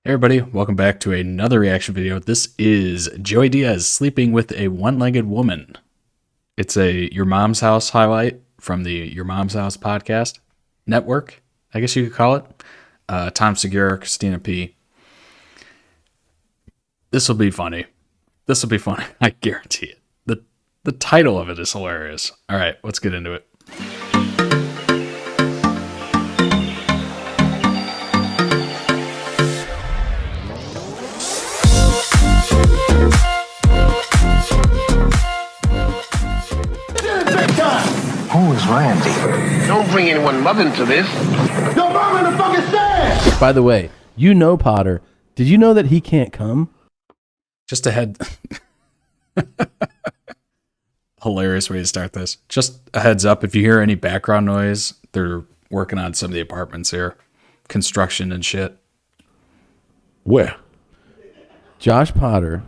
Hey everybody, welcome back to another reaction video. This is Joey Diaz sleeping with a one-legged woman. It's a Your Mom's House highlight from the Your Mom's House podcast network, I guess you could call it. Tom Segura, Christina P. This will be funny. This will be funny. I guarantee it. The title of it is hilarious. All right, let's get into it. Who is Randy? Don't bring anyone love into this. Your mom in the fucking stand! By the way, you know Potter. Did you know that he can't come? Just a head. Hilarious way to start this. Just a heads up, if you hear any background noise, they're working on some of the apartments here. Construction and shit. Where? Josh Potter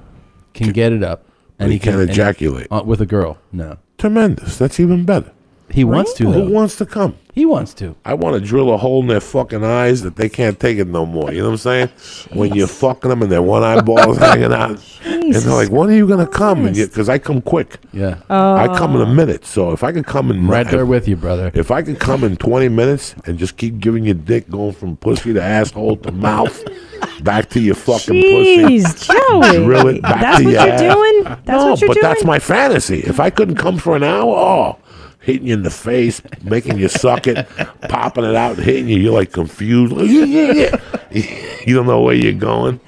can get it up. And he can't ejaculate. With a girl. No. Tremendous. That's even better. He wants to, though. Who wants to come? He wants to. I want to drill a hole in their fucking eyes that they can't take it no more. You know what I'm saying? When you're fucking them and their one eyeball's hanging out. And they're like, when are you going to come? Because I come quick. Yeah. I come in a minute. So if I could come in... Right there with you, brother. If I could come in 20 minutes and just keep giving you dick going from pussy to asshole to mouth... back to your fucking pussy. Joey. Drill it back That's to what your you're ass. doing? That's no, what you're but doing? that's my fantasy. If I couldn't come for an hour, hitting you in the face, making you suck it, popping it out, hitting you, you're like confused. You don't know where you're going.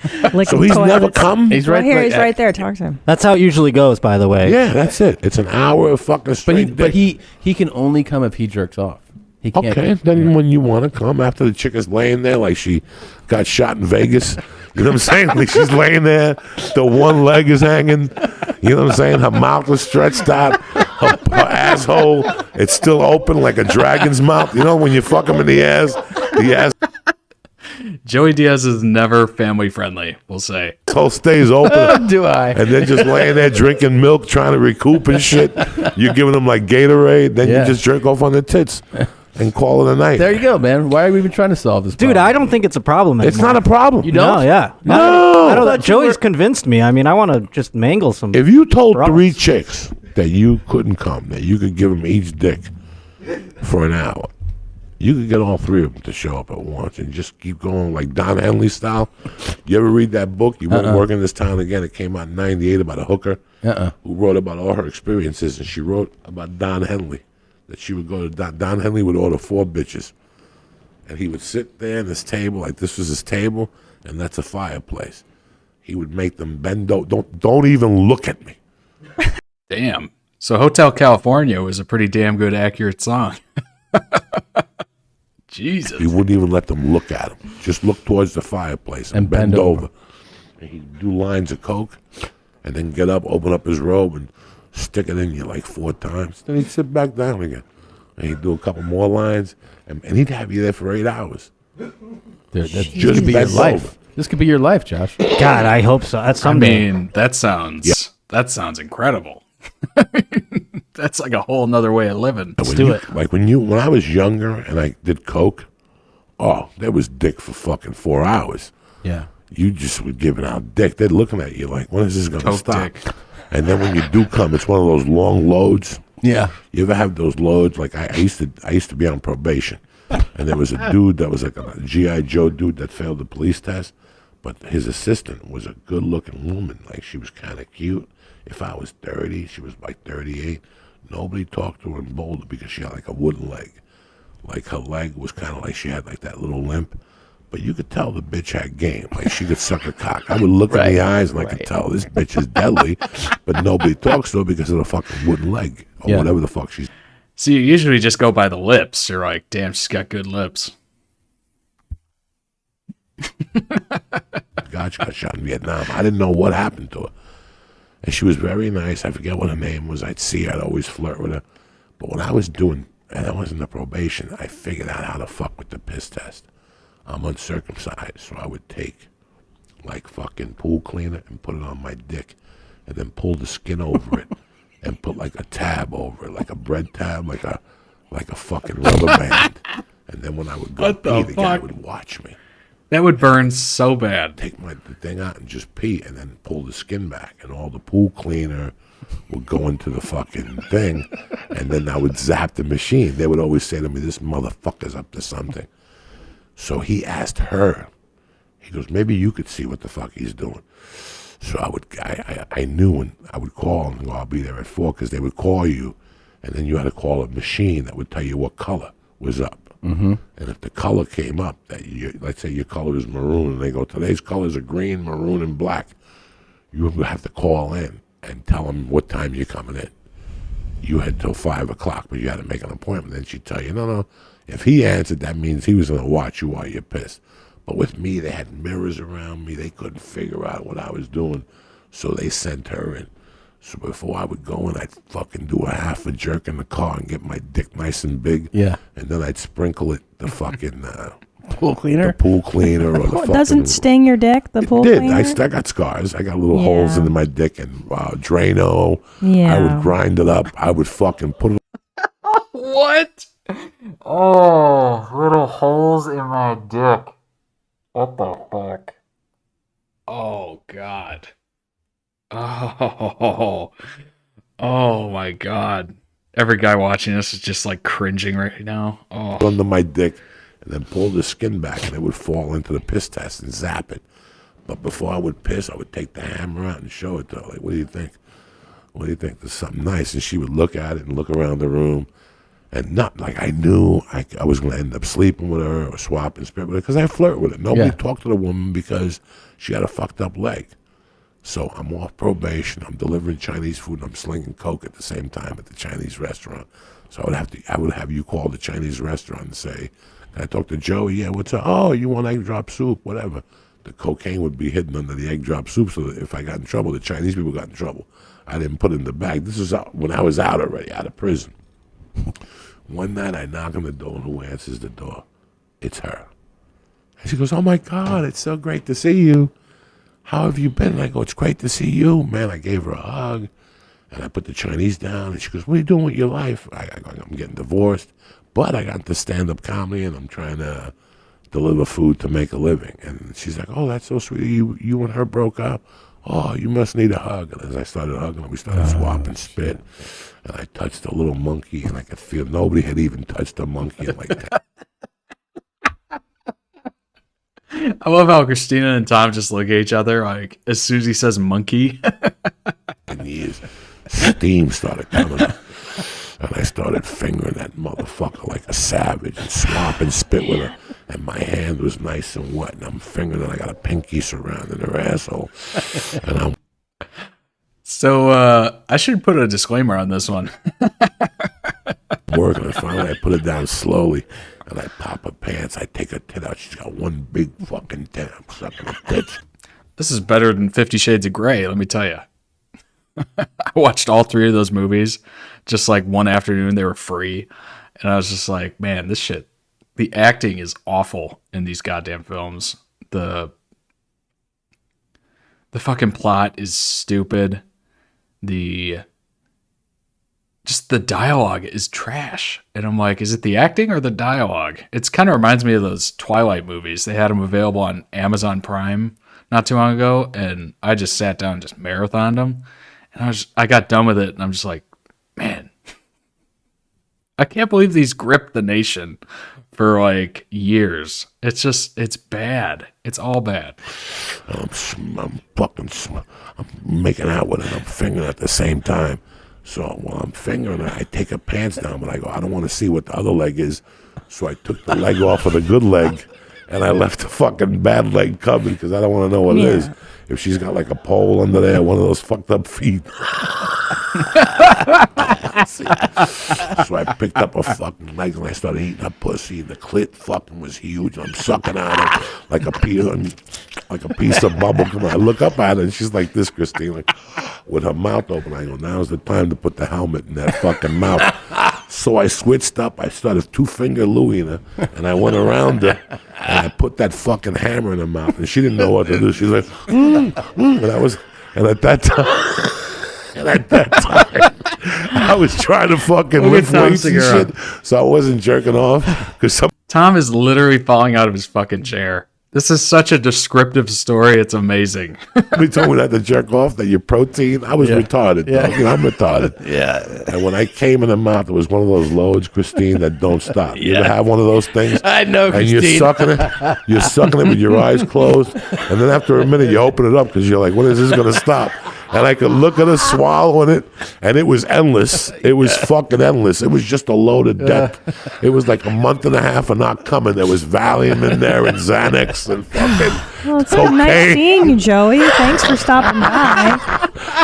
So he's never come? He's Right right here. there. He's right there. Talk to him. That's how it usually goes, by the way. Yeah, that's it. It's an hour of fucking straight But dick. he can only come if he jerks off. He can't. Okay, then when you want to come, after the chick is laying there like she got shot in Vegas, you know what I'm saying? Like she's laying there, the one leg is hanging, you know what I'm saying? Her mouth is stretched out, her asshole, it's still open like a dragon's mouth. You know when you fuck him in the ass Joey Diaz is never family friendly, we'll say. asshole stays open. Do I? And then just laying there drinking milk, trying to recoup and shit. You're giving them like Gatorade, then Yeah. you just jerk off on the tits and call it a night. There you go, man. Why are we even trying to solve this Dude, problem? I don't think it's a problem anymore. It's not a problem. You don't? No, yeah. No. I don't, Joey's convinced me. I mean, I want to just mangle some. If you told Ross. 3 chicks that you couldn't come, that you could give them each dick for an hour, you could get all 3 of them to show up at once and just keep going like Don Henley style. You ever read that book? You won't work in this town again. It came out in '98 about a hooker who wrote about all her experiences, and she wrote about Don Henley. That she would go to Don Henley would order 4 bitches, and he would sit there at his table like this was his table, and that's a fireplace. He would make them bend over. Don't even look at me. Damn. So Hotel California was a pretty damn good, accurate song. Jesus. He wouldn't even let them look at him. Just look towards the fireplace and bend over. And he'd do lines of coke, and then get up, open up his robe, and stick it in you like 4 times. Then he'd sit back down again, and he'd do a couple more lines, and he'd have you there for 8 hours. This Just could be your bend life. over. This could be your life, Josh. God, I hope so. That's I someday. mean, that sounds incredible. That's like a whole nother way of living. Let's do it. Like when I was younger and I did coke, there was dick for fucking 4 hours. Yeah. You just were giving out dick. They're looking at you like, when is this going to Coke stop? dick. And then when you do come, it's one of those long loads. Yeah. You ever have those loads? Like I used to be on probation, and there was a dude that was like a GI Joe dude that failed the police test, but his assistant was a good-looking woman. Like she was kind of cute. If I was 30, she was like 38. Nobody talked to her in Boulder because she had like a wooden leg. Like her leg was kind of like she had like that little limp. But you could tell the bitch had game. Like she could suck a cock. I would look in the eyes and I could tell this bitch is deadly. But nobody talks to her because of the fucking wooden leg or whatever the fuck she's. So you usually just go by the lips. You're like, damn, she's got good lips. God, she got shot in Vietnam. I didn't know what happened to her. And she was very nice. I forget what her name was. I'd see her. I'd always flirt with her. But when I was doing, and I was in the probation, I figured out how to fuck with the piss test. I'm uncircumcised, so I would take like fucking pool cleaner and put it on my dick and then pull the skin over it and put like a tab over it, like a bread tab, like a fucking rubber band. And then when I would go What the pee, the guy fuck? would watch me. That would burn so bad. Take the thing out and just pee, and then pull the skin back, and all the pool cleaner would go into the fucking thing, and then I would zap the machine. They would always say to me, "This motherfucker's up to something." So he asked her. He goes, "Maybe you could see what the fuck he's doing." So I knew, and I would call and go, "I'll be there at 4," because they would call you, and then you had to call a machine that would tell you what color was up. Mm-hmm. And if the color came up, let's say your color is maroon, and they go, "Today's colors are green, maroon, and black," you would have to call in and tell them what time you're coming in. You had till 5 o'clock, but you had to make an appointment. Then she'd tell you, no. If he answered, that means he was going to watch you while you're pissed. But with me, they had mirrors around me. They couldn't figure out what I was doing, so they sent her in. So before I would go in, I'd fucking do a half a jerk in the car and get my dick nice and big. Yeah. And then I'd sprinkle it the fucking Pool cleaner? the pool cleaner or the fucking. Doesn't sting your dick, the pool It did. cleaner? I got scars. I got little holes in my dick and Drano. Yeah. I would grind it up. I would fucking put it. What? Oh, little holes in my dick. What the fuck? Oh, God. Oh my God. Every guy watching this is just like cringing right now. Oh. Under my dick, and then pull the skin back, and it would fall into the piss test and zap it. But before I would piss, I would take the hammer out and show it to her. Like, "What do you think? What do you think? There's something nice." And she would look at it and look around the room, and not like I knew I was going to end up sleeping with her or swapping spit with her, because I flirt with her. Nobody talked to the woman because she had a fucked up leg. So I'm off probation. I'm delivering Chinese food, and I'm slinging coke at the same time at the Chinese restaurant. So I would have you call the Chinese restaurant and say, "Can I talk to Joey?" "Yeah, what's up?" "Oh, you want egg drop soup?" Whatever. The cocaine would be hidden under the egg drop soup, so that if I got in trouble, the Chinese people got in trouble. I didn't put it in the bag. This was when I was out already, out of prison. One night I knock on the door, and who answers the door? It's her. And she goes, "Oh my God, it's so great to see you. How have you been?" And I go, "It's great to see you." Man, I gave her a hug, and I put the Chinese down, and she goes, "What are you doing with your life?" I go, "I'm getting divorced, but I got into stand-up comedy, and I'm trying to deliver food to make a living." And she's like, "Oh, that's so sweet. You and her broke up? Oh, you must need a hug." And as I started hugging her, we started swapping spit, and I touched a little monkey, and I could feel nobody had even touched a monkey in like 10. I love how Christina and Tom just look at each other like as soon as he says monkey. And years, steam started coming up. And I started fingering that motherfucker like a savage and swapping spit with her. And my hand was nice and wet. And I'm fingering it. I got a pinky surrounding her asshole. And I'm So I should put a disclaimer on this one. working. And finally, I put it down slowly. And I pop her pants. I take her tit out. She's got one big fucking tit. I'm sucking her tits. This is better than 50 Shades of Grey, let me tell you. I watched all 3 of those movies just like one afternoon. They were free. And I was just like, man, this shit, the acting is awful in these goddamn films. The fucking plot is stupid. Just the dialogue is trash. And I'm like, is it the acting or the dialogue? It's kind of reminds me of those Twilight movies. They had them available on Amazon Prime not too long ago, and I just sat down and just marathoned them. And I got done with it, and I'm just like, man, I can't believe these gripped the nation for like years. It's bad. It's all bad. I'm making out with her. I'm fingering at the same time. So while I'm fingering her, I take her pants down, but I go, I don't want to see what the other leg is. So I took the leg off of the good leg, and I left the fucking bad leg covered because I don't want to know what it is. If she's got like a pole under there, one of those fucked up feet. So I picked up a fucking leg and I started eating her pussy. And the clit fucking was huge. I'm sucking on it like a piece of bubble. Come on, I look up at her and she's like this, Christine, like, with her mouth open. I go, now's the time to put the helmet in that fucking mouth. So I switched up. I started 2-finger Louie her, and I went around her, and I put that fucking hammer in her mouth, and she didn't know what to do. She's like, and at that time, I was trying to fucking lift weights and shit, so I wasn't jerking off. Tom is literally falling out of his fucking chair. This is such a descriptive story. It's amazing. He told me not to jerk off, that your protein. I was retarded. Yeah. Dog. You know, I'm retarded. Yeah. And when I came in the mouth, it was one of those loads, Christine, that don't stop. You ever have one of those things? I know, And you're Christine. sucking it with your eyes closed. And then after a minute, you open it up because you're like, when is this going to stop? And I could look at her swallowing it, and it was endless. It was fucking endless. It was just a load of death. It was like a month and a half of not coming. There was Valium in there and Xanax and fucking Well, it's so nice cocaine. seeing you, Joey. Thanks for stopping by.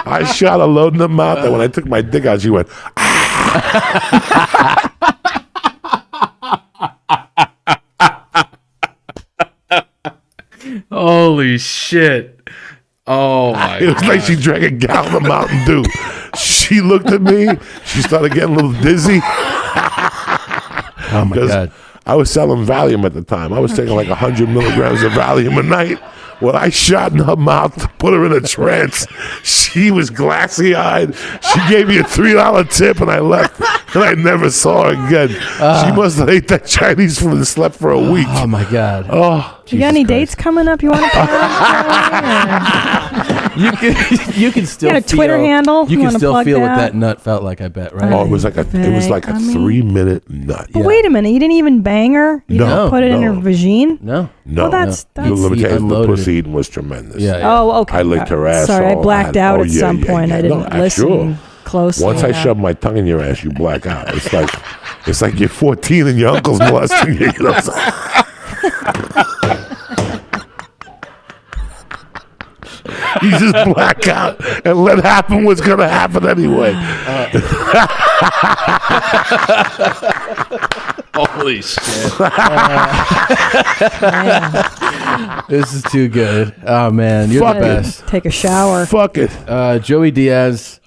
I shot a load in the mouth, and when I took my dick out, she went, Holy shit. Oh my it was like she drank a gallon of Mountain Dew. She looked at me. She started getting a little dizzy. Oh my God. I was selling Valium at the time. I was taking like 100 milligrams of Valium a night. When I shot in her mouth to put her in a trance, she was glassy-eyed. She gave me a $3 tip, and I left. And I never saw her again. She must have ate that Chinese food and slept for a week. Oh my God. Oh, You got any dates coming up you want to put on? You can still You got a feel, Twitter handle? You You can wanna still plug feel what that? that nut felt like. I bet, right? oh, it was like a I mean- 3-minute nut. But wait a minute, you didn't even bang her? You No, didn't put it in her no. vagine? No. No, Well, that's- the that's- limitations of the unloaded pussy it. eating was tremendous. Yeah. Oh, okay. I licked her ass. Sorry, I blacked out at some point. I didn't No, listen sure. closely. Once I shove my tongue in your ass, you black out. It's like you're 14 and your uncle's molesting you. You know what I'm saying? You just black out and let happen what's gonna happen anyway. Holy shit. This is too good. Oh man, you're Fuck the best. Take a shower. Fuck it. Joey Diaz,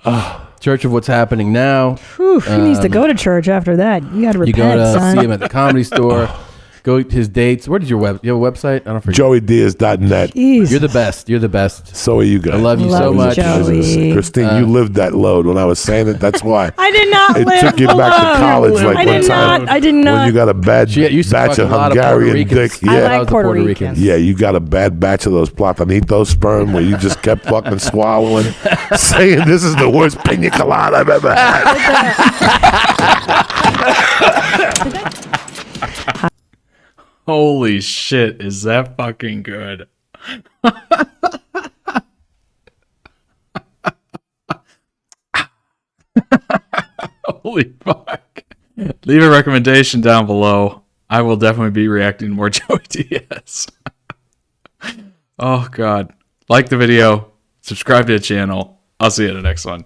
Church of What's Happening Now. Whew, he needs to go to church after that. You got to You repent, go to son. see him at the Comedy Store. Go to his dates. Where did you have a website? I don't forget. JoeyDiaz.net. Jeez. You're the best. You're the best. So are you guys. I love you so Love you, much. Joey. Christine, you lived that load when I was saying it. That's why. I did not It live took you back to alone. college like I one did time. not. I did not. When you got a bad She used to batch fuck of a lot of Puerto Hungarian Ricans. dick. I Yeah. like was the Puerto Puerto Ricans. Yeah, you got a bad batch of those platanitos sperm where you just kept fucking swallowing, saying this is the worst pina colada I've ever had. Holy shit. Is that fucking good? Holy fuck. Leave a recommendation down below. I will definitely be reacting to more Joey Diaz. Oh, God. Like the video. Subscribe to the channel. I'll see you in the next one.